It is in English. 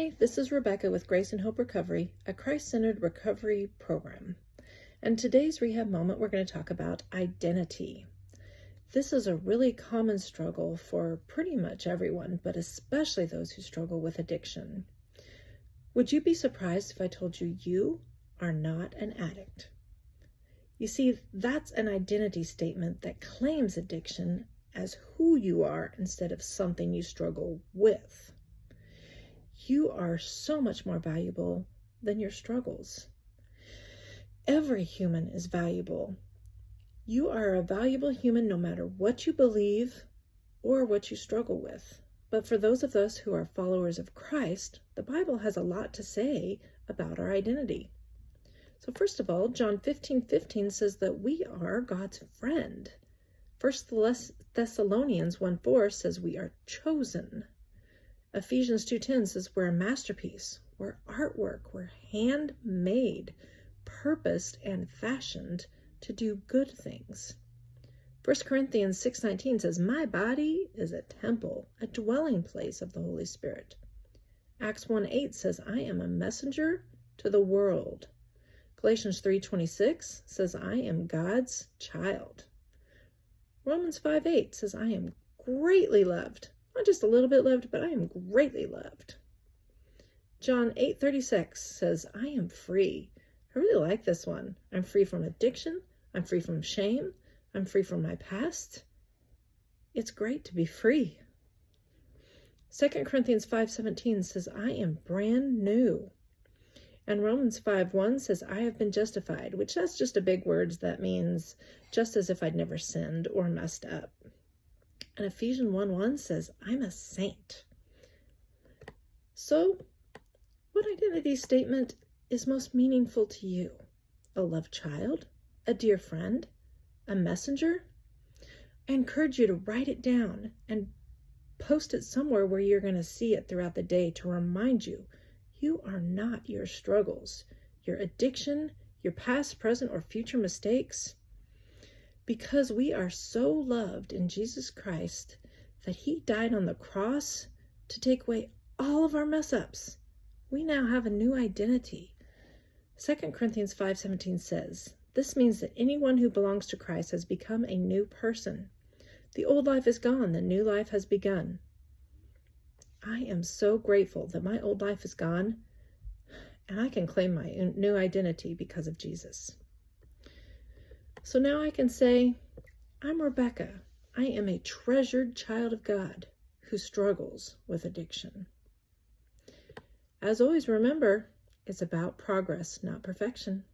Hi, this is Rebecca with Grace and Hope Recovery, a Christ-centered recovery program. And today's Rehab moment, we're going to talk about identity. This is a really common struggle for pretty much everyone, but especially those who struggle with addiction. Would you be surprised if I told you you are not an addict? You see, that's an identity statement that claims addiction as who you are instead of something you struggle with. You are so much more valuable than your struggles. Every human is valuable. You are a valuable human no matter what you believe or what you struggle with. But for those of us who are followers of Christ, the Bible has a lot to say about our identity. So first of all, John 15:15 says that we are God's friend. 1 Thessalonians 1:4 says we are chosen. Ephesians 2:10 says we're a masterpiece, we're artwork, we're handmade, purposed, and fashioned to do good things. 1 Corinthians 6:19 says, my body is a temple, a dwelling place of the Holy Spirit. Acts 1:8 says, I am a messenger to the world. Galatians 3:26 says, I am God's child. Romans 5:8 says, I am greatly loved. Not just a little bit loved, but I am greatly loved. John 8:36 says, I am free. I really like this one. I'm free from addiction. I'm free from shame. I'm free from my past. It's great to be free. 2 Corinthians 5:17 says, I am brand new. And Romans 5:1 says, I have been justified, which that's just a big word that means just as if I'd never sinned or messed up. And Ephesians 1:1 says, I'm a saint. So, what identity statement is most meaningful to you? A loved child? A dear friend? A messenger? I encourage you to write it down and post it somewhere where you're going to see it throughout the day to remind you, you are not your struggles, your addiction, your past, present, or future mistakes. Because we are so loved in Jesus Christ that he died on the cross to take away all of our mess-ups. We now have a new identity. 2 Corinthians 5:17 says, this means that anyone who belongs to Christ has become a new person. The old life is gone, the new life has begun. I am so grateful that my old life is gone and I can claim my new identity because of Jesus. So now I can say, I'm Rebecca. I am a treasured child of God who struggles with addiction. As always, remember, it's about progress, not perfection.